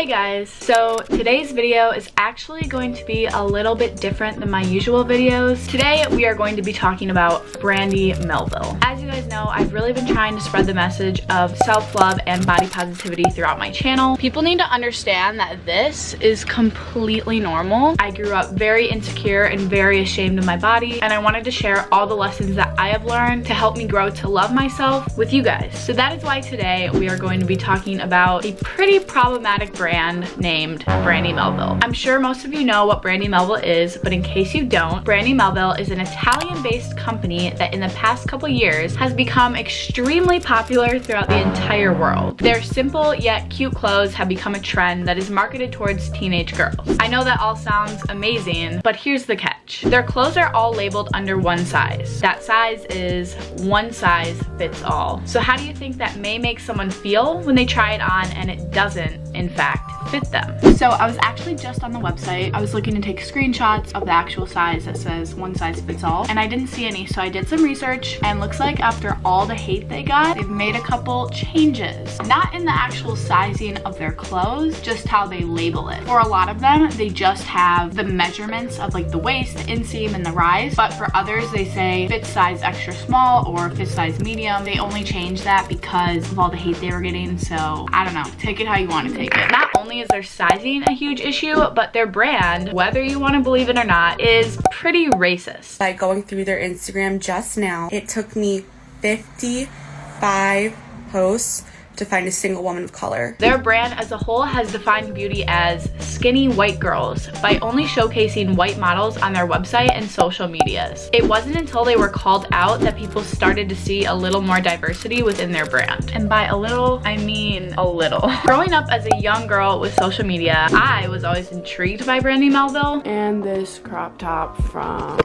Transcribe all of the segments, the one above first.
Hey guys, so today's video is actually going to be a little bit different than my usual videos. Today we are going to be talking about Brandy Melville. As you guys know, I've really been trying to spread the message of self-love and body positivity throughout my channel. People need to understand that this is completely normal. I grew up very insecure and very ashamed of my body, and I wanted to share all the lessons that I have learned to help me grow to love myself with you guys. So that is why today we are going to be talking about a pretty problematic brand named Brandy Melville. I'm sure most of you know what Brandy Melville is, but in case you don't, Brandy Melville is an Italian-based company that in the past couple years has become extremely popular throughout the entire world. Their simple yet cute clothes have become a trend that is marketed towards teenage girls. I know that all sounds amazing, but here's the catch. Their clothes are all labeled under one size. That size is one size fits all. So how do you think that may make someone feel when they try it on and it doesn't, in fact, fit them? So I was actually just on the website. I was looking to take screenshots of the actual size that says one size fits all, and I didn't see any, so I did some research, and looks like after all the hate they got, they've made a couple changes. Not in the actual sizing of their clothes, just how they label it. For a lot of them, they just have the measurements of like the waist, the inseam, and the rise, but for others, they say fit size extra small or fit size medium. They only changed that because of all the hate they were getting, so I don't know. Take it how you want to take it. Not only is their sizing a huge issue, but their brand, whether you want to believe it or not, is pretty racist. By going through their Instagram just now, it took me 55 posts to find a single woman of color. Their brand as a whole has defined beauty as skinny white girls by only showcasing white models on their website and social medias. It wasn't until they were called out that people started to see a little more diversity within their brand. And by a little, I mean a little. Growing up as a young girl with social media, I was always intrigued by Brandy Melville. And this crop top from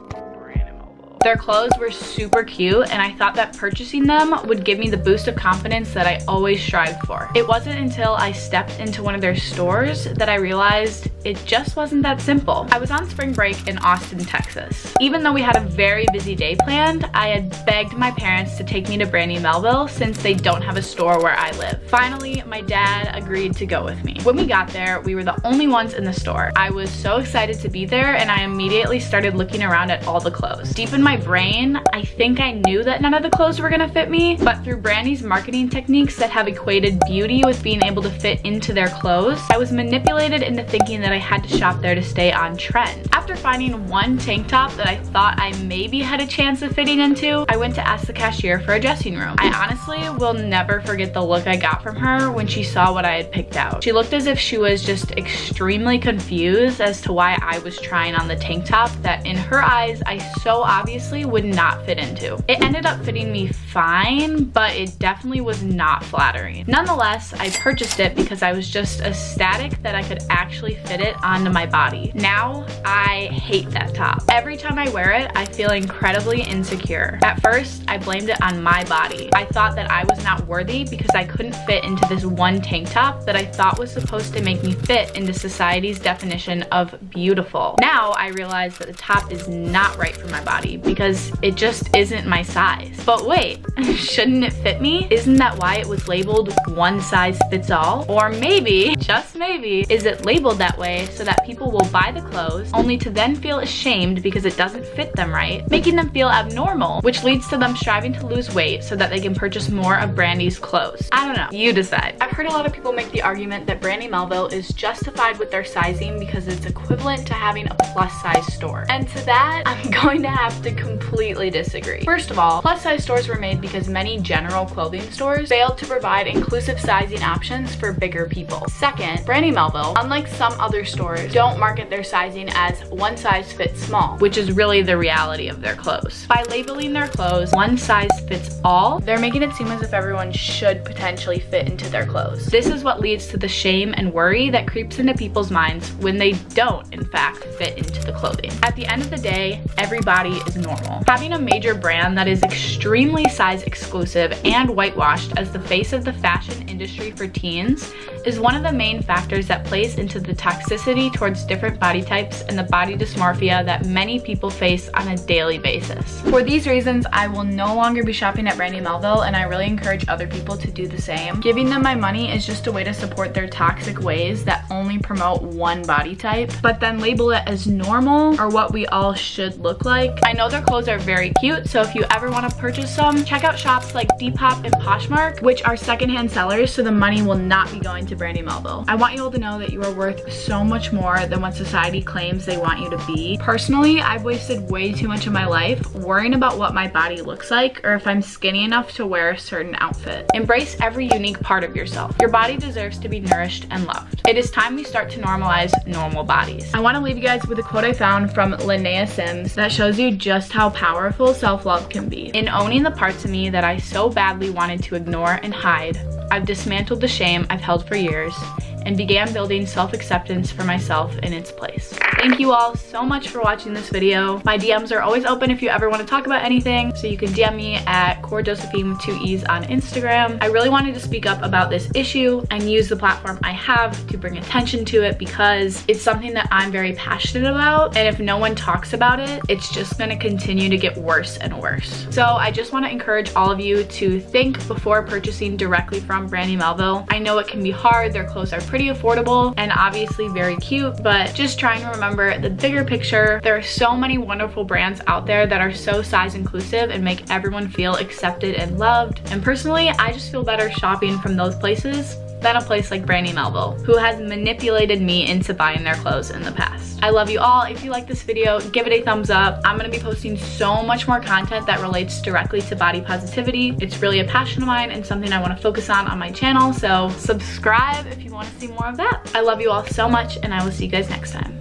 their clothes were super cute, and I thought that purchasing them would give me the boost of confidence that I always strived for. It wasn't until I stepped into one of their stores that I realized it just wasn't that simple. I was on spring break in Austin, Texas. Even though we had a very busy day planned, I had begged my parents to take me to Brandy Melville since they don't have a store where I live. Finally, my dad agreed to go with me. When we got there, we were the only ones in the store. I was so excited to be there, and I immediately started looking around at all the clothes. Deep in my brain, I think I knew that none of the clothes were gonna fit me, but through Brandy's marketing techniques that have equated beauty with being able to fit into their clothes, I was manipulated into thinking that I had to shop there to stay on trend. After finding one tank top that I thought I maybe had a chance of fitting into, I went to ask the cashier for a dressing room. I honestly will never forget the look I got from her when she saw what I had picked out. She looked as if she was just extremely confused as to why I was trying on the tank top that in her eyes I so obviously would not fit into. It ended up fitting me fine, but it definitely was not flattering. Nonetheless, I purchased it because I was just ecstatic that I could actually fit it onto my body. Now, I hate that top. Every time I wear it, I feel incredibly insecure. At first, I blamed it on my body. I thought that I was not worthy because I couldn't fit into this one tank top that I thought was supposed to make me fit into society's definition of beautiful. Now, I realize that the top is not right for my body because it just isn't my size. But wait, shouldn't it fit me? Isn't that why it was labeled one size fits all? Or maybe, just maybe, is it labeled that way so that people will buy the clothes only to then feel ashamed because it doesn't fit them right, making them feel abnormal, which leads to them striving to lose weight so that they can purchase more of Brandy's clothes. I don't know, you decide. I've heard a lot of people make the argument that Brandy Melville is justified with their sizing because it's equivalent to having a plus size store. And to that, I'm going to have to completely disagree. First of all, plus size stores were made because many general clothing stores failed to provide inclusive sizing options for bigger people. Second, Brandy Melville, unlike some other stores, don't market their sizing as one size fits small, which is really the reality of their clothes. By labeling their clothes one size fits all, they're making it seem as if everyone should potentially fit into their clothes. This is what leads to the shame and worry that creeps into people's minds when they don't, in fact, fit into the clothing. At the end of the day, every body is normal. Having a major brand that is extremely size exclusive and whitewashed as the face of the fashion industry for teens is one of the main factors that plays into the toxicity towards different body types and the body dysmorphia that many people face on a daily basis. For these reasons, I will no longer be shopping at Brandy Melville, and I really encourage other people to do the same. Giving them my money is just a way to support their toxic ways that only promote one body type, but then label it as normal or what we all should look like. I know their clothes are very cute, so if you ever want to purchase some, check out shops like Depop and Poshmark, which are secondhand sellers, so the money will not be going to Brandy Melville. I want you all to know that you are worth so much more than what society claims they want you to be. Personally, I've wasted way too much of my life worrying about what my body looks like or if I'm skinny enough to wear a certain outfit. Embrace every unique part of yourself. Your body deserves to be nourished and loved. It is time we start to normalize normal bodies. I want to leave you guys with a quote I found from Linnea Sims that shows you just how powerful self-love can be. In owning the parts of me that I so badly wanted to ignore and hide, I've dismantled the shame I've held for years and began building self-acceptance for myself in its place. Thank you all so much for watching this video. My DMs are always open if you ever want to talk about anything, so you can DM me at CoreJosephine with 2 E's on Instagram. I really wanted to speak up about this issue and use the platform I have to bring attention to it because it's something that I'm very passionate about, and if no one talks about it, it's just going to continue to get worse and worse. So I just want to encourage all of you to think before purchasing directly from Brandy Melville. I know it can be hard, their clothes are pretty affordable and obviously very cute, but just trying to remember the bigger picture. There are so many wonderful brands out there that are so size inclusive and make everyone feel accepted and loved. And personally, I just feel better shopping from those places than a place like Brandy Melville, who has manipulated me into buying their clothes in the past. I love you all. If you like this video, give it a thumbs up. I'm gonna be posting so much more content that relates directly to body positivity. It's really a passion of mine and something I wanna focus on my channel, so subscribe if you wanna see more of that. I love you all so much, and I will see you guys next time.